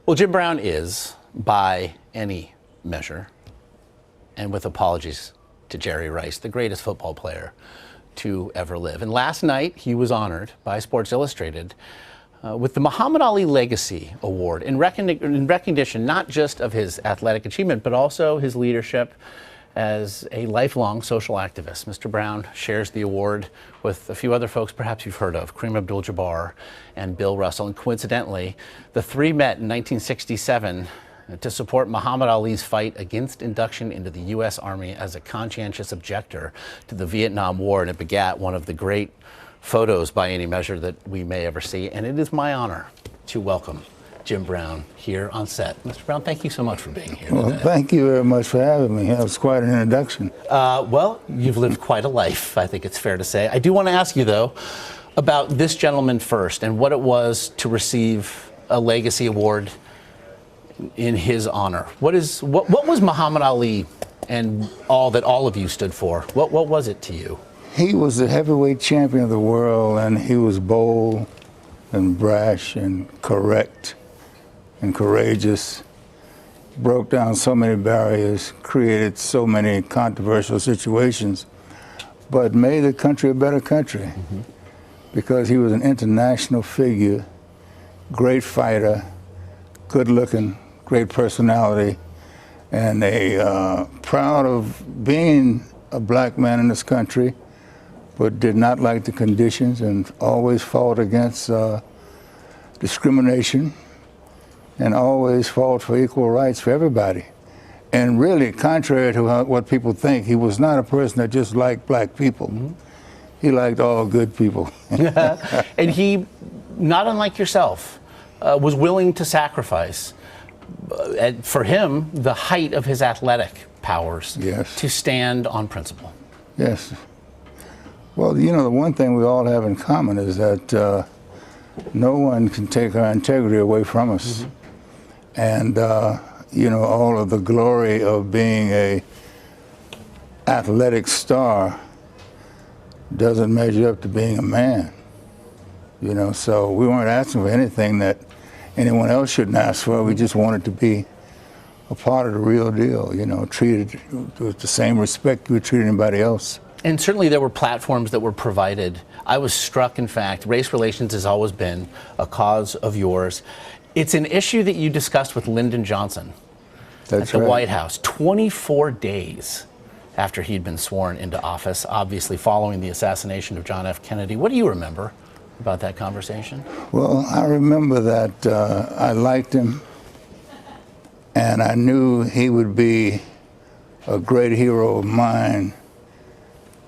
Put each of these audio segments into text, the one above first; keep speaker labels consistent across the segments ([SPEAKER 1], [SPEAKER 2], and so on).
[SPEAKER 1] Well, Jim Brown is, by any measure, and with apologies to Jerry Rice, the greatest football player to ever live. And last night, he was honored by Sports Illustrated with the Muhammad Ali Legacy Award in recognition not just of his athletic achievement, but also his leadership as a lifelong social activist. Mr. Brown shares the award with a few other folks perhaps you've heard of, Kareem Abdul-Jabbar and Bill Russell. And coincidentally, the three met in 1967 to support Muhammad Ali's fight against induction into the U.S. Army as a conscientious objector to the Vietnam War, and it begat one of the great photos by any measure that we may ever see. And it is my honor to welcome Jim Brown here on set. Mr. Brown, thank you so much for being here
[SPEAKER 2] Well,
[SPEAKER 1] today.
[SPEAKER 2] thank you very much for having me. That was quite an introduction.
[SPEAKER 1] Well, you've lived quite a life, I think it's fair to say. I do want to ask you, though, about this gentleman first and what it was to receive a Legacy Award in his honor. What was Muhammad Ali and all that all of you stood for? What was it to you?
[SPEAKER 2] He was the heavyweight champion of the world, and he was bold and brash and correct and courageous, broke down so many barriers, created so many controversial situations, but made the country a better country because he was an international figure, great fighter, good looking, great personality, and proud of being a black man in this country, but did not like the conditions and always fought against discrimination and always fought for equal rights for everybody. And really, contrary to what people think, he was not a person that just liked black people. He liked all good people.
[SPEAKER 1] And he, not unlike yourself, was willing to sacrifice, for him, the height of his athletic powers,
[SPEAKER 2] Yes.
[SPEAKER 1] to stand on principle.
[SPEAKER 2] Yes. Well, you know, the one thing we all have in common is that no one can take our integrity away from us. And, you know, all of the glory of being a athletic star doesn't measure up to being a man. You know, so we weren't asking for anything that anyone else shouldn't ask for. We just wanted to be a part of the real deal, you know, treated with the same respect you would treat anybody else.
[SPEAKER 1] And certainly there were platforms that were provided. I was struck, in fact, race relations has always been a cause of yours. It's an issue that you discussed with Lyndon Johnson at the White House 24 days after he'd been sworn into office, obviously following the assassination of John F. Kennedy. What do you remember about that conversation?
[SPEAKER 2] Well, I remember that I liked him, and I knew he would be a great hero of mine,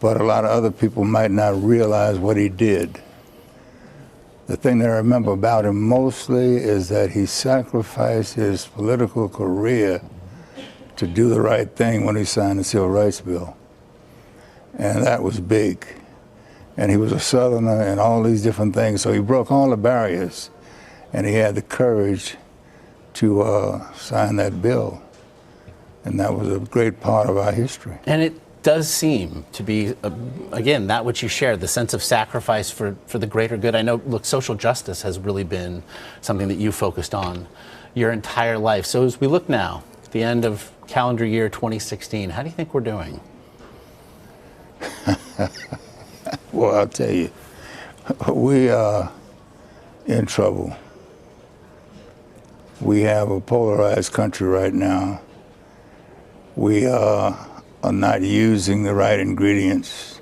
[SPEAKER 2] but a lot of other people might not realize what he did. The thing that I remember about him mostly is that he sacrificed his political career to do the right thing when he signed the Civil Rights Bill. And that was big. And he was a Southerner and all these different things, so he broke all the barriers, and he had the courage to sign that bill. And that was a great part of our history.
[SPEAKER 1] And it does seem to be, again, that which you shared, the sense of sacrifice for the greater good. I know, look, social justice has really been something that you focused on your entire life. So as we look now, at the end of calendar year 2016, how do you think we're doing?
[SPEAKER 2] Well, I'll tell you, we are in trouble. We have a polarized country right now. We are not using the right ingredients.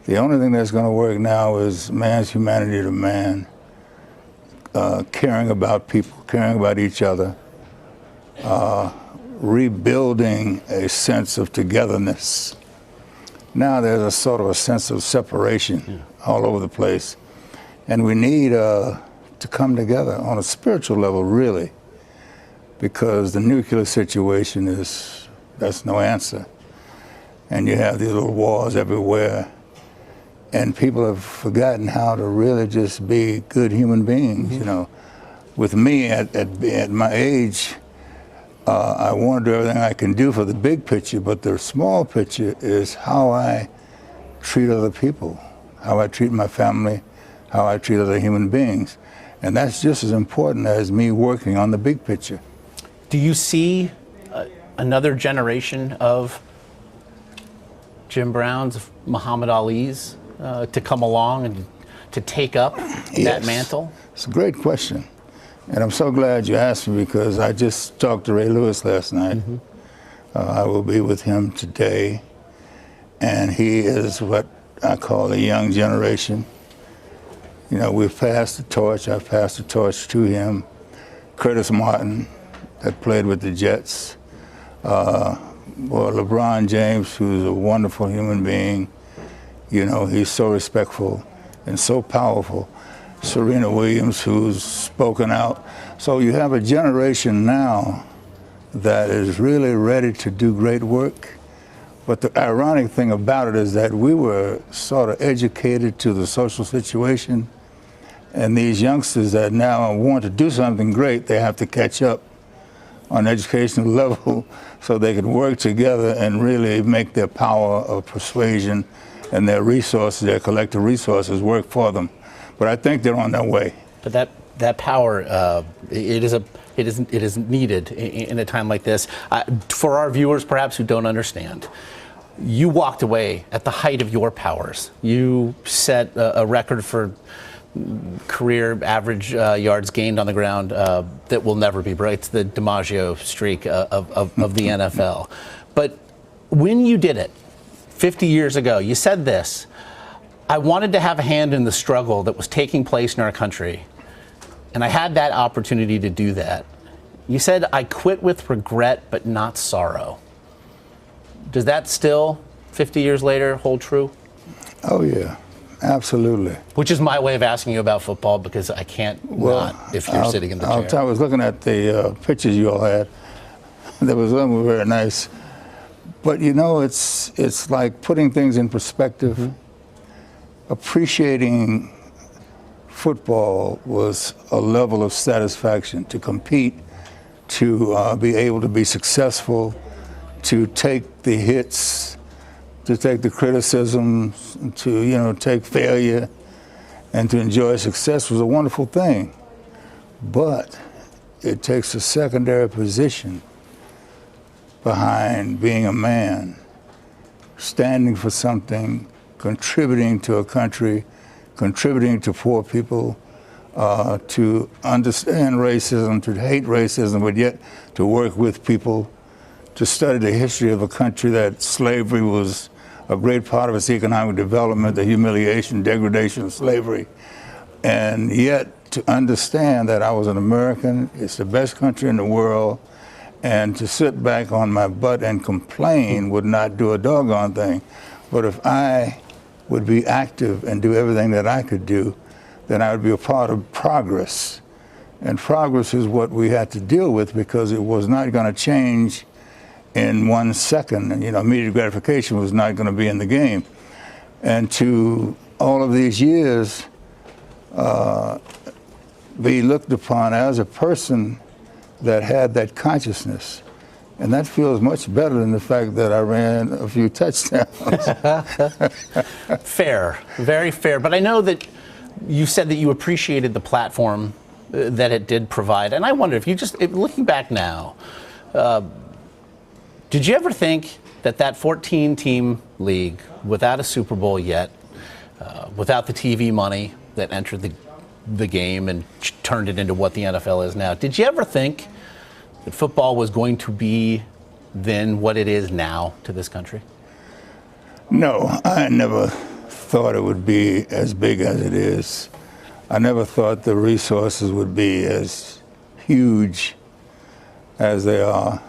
[SPEAKER 2] The only thing that's going to work now is man's humanity to man, caring about people, caring about each other, rebuilding a sense of togetherness. Now there's a sort of a sense of separation all over the place. And we need to come together on a spiritual level, really, because the nuclear situation that's no answer. And you have these little wars everywhere. And people have forgotten how to really just be good human beings, you know. With me, at my age, I want to do everything I can do for the big picture, but the small picture is how I treat other people, how I treat my family, how I treat other human beings. And that's just as important as me working on the big picture.
[SPEAKER 1] Do you see another generation of Jim Browns, of Muhammad Ali's to come along and to take up that mantle?
[SPEAKER 2] It's a great question. And I'm so glad you asked me, because I just talked to Ray Lewis last night. I will be with him today. And he is what I call a young generation. You know, we've passed the torch. I've passed the torch to him. Curtis Martin, that played with the Jets. LeBron James, who's a wonderful human being. You know, he's so respectful and so powerful. Serena Williams, who's spoken out. So you have a generation now that is really ready to do great work. But the ironic thing about it is that we were sort of educated to the social situation, and these youngsters that now want to do something great, they have to catch up on an educational level so they can work together and really make their power of persuasion and their resources, their collective resources, work for them. But I think they're on their way.
[SPEAKER 1] But that power, it is needed in a time like this. For our viewers, perhaps, who don't understand, you walked away at the height of your powers. You set a record for career average yards gained on the ground that will never be broken. It's the DiMaggio streak of the NFL. But when you did it 50 years ago, you said this: I wanted to have a hand in the struggle that was taking place in our country, and I had that opportunity to do that. You said, I quit with regret, but not sorrow. Does that still, 50 years later, hold true?
[SPEAKER 2] Oh, yeah, absolutely.
[SPEAKER 1] Which is my way of asking you about football, because I can't not if you're sitting in the chair.
[SPEAKER 2] I was looking at the pictures you all had. There was one that was very nice. But, you know, it's like putting things in perspective. Appreciating football was a level of satisfaction, to compete, to be able to be successful, to take the hits, to take the criticism, to, you know, take failure, and to enjoy success was a wonderful thing. But it takes a secondary position behind being a man, standing for something, contributing to a country, contributing to poor people, to understand racism, to hate racism, but yet to work with people, to study the history of a country that slavery was a great part of its economic development, the humiliation, degradation of slavery, and yet to understand that I was an American, it's the best country in the world, and to sit back on my butt and complain would not do a doggone thing. But if I would be active and do everything that I could do, then I would be a part of progress. And progress is what we had to deal with, because it was not going to change in 1 second. And, you know, immediate gratification was not going to be in the game. And to all of these years be looked upon as a person that had that consciousness. And that feels much better than the fact that I ran a few touchdowns.
[SPEAKER 1] Fair, very fair. But I know that you said that you appreciated the platform that it did provide. And I wonder if you looking back now, did you ever think that 14-team league, without a Super Bowl yet, without the TV money that entered the game and turned it into what the NFL is now, did you ever think that football was going to be then what it is now to this country?
[SPEAKER 2] No, I never thought it would be as big as it is. I never thought the resources would be as huge as they are.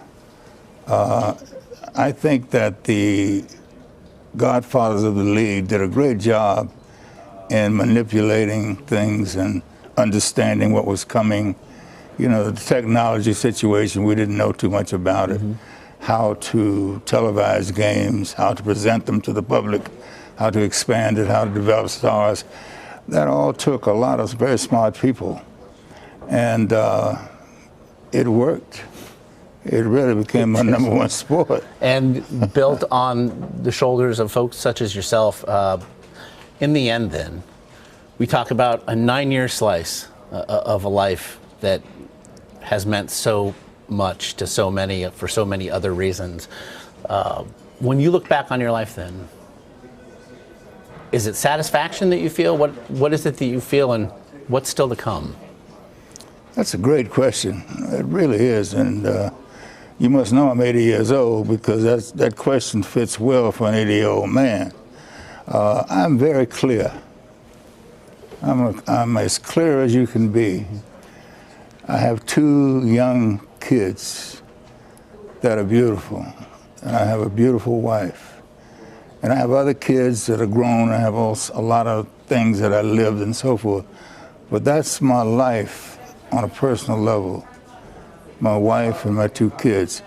[SPEAKER 2] I think that the godfathers of the league did a great job in manipulating things and understanding what was coming. You know, the technology situation, we didn't know too much about it. How to televise games, how to present them to the public, how to expand it, how to develop stars. That all took a lot of very smart people. And it worked. It really became my number one sport.
[SPEAKER 1] And built on the shoulders of folks such as yourself. In the end, then, we talk about a 9-year slice of a life that has meant so much to so many for so many other reasons. When you look back on your life then, is it satisfaction that you feel? What is it that you feel, and what's still to come?
[SPEAKER 2] That's a great question. It really is. And you must know I'm 80 years old, because that question fits well for an 80-year-old man. I'm very clear. I'm as clear as you can be. I have 2 young kids that are beautiful, and I have a beautiful wife. And I have other kids that are grown. I have also a lot of things that I lived and so forth. But that's my life on a personal level, my wife and my 2 kids.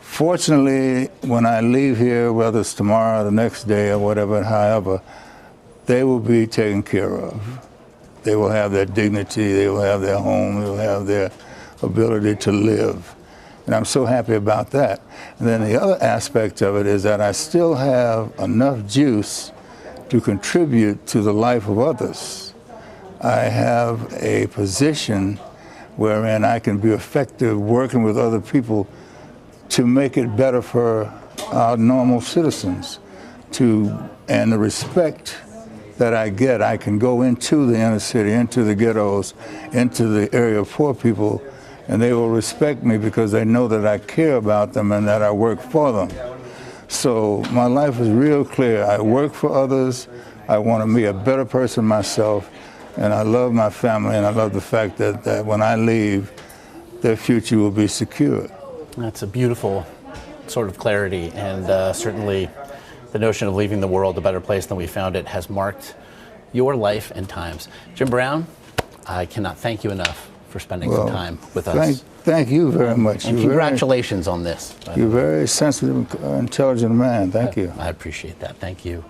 [SPEAKER 2] Fortunately, when I leave here, whether it's tomorrow or the next day or whatever, however, they will be taken care of. They will have their dignity, they will have their home, they will have their ability to live. And I'm so happy about that. And then the other aspect of it is that I still have enough juice to contribute to the life of others. I have a position wherein I can be effective working with other people to make it better for our normal citizens. And the respect that I get, I can go into the inner city, into the ghettos, into the area of poor people, and they will respect me because they know that I care about them and that I work for them. So my life is real clear. I work for others. I want to be a better person myself, and I love my family, and I love the fact that when I leave, their future will be secure.
[SPEAKER 1] That's a beautiful sort of clarity, and certainly the notion of leaving the world a better place than we found it has marked your life and times. Jim Brown, I cannot thank you enough for spending some time with us.
[SPEAKER 2] Thank you very much.
[SPEAKER 1] And congratulations on this.
[SPEAKER 2] You're a very sensitive, intelligent man. Thank you.
[SPEAKER 1] I appreciate that. Thank you.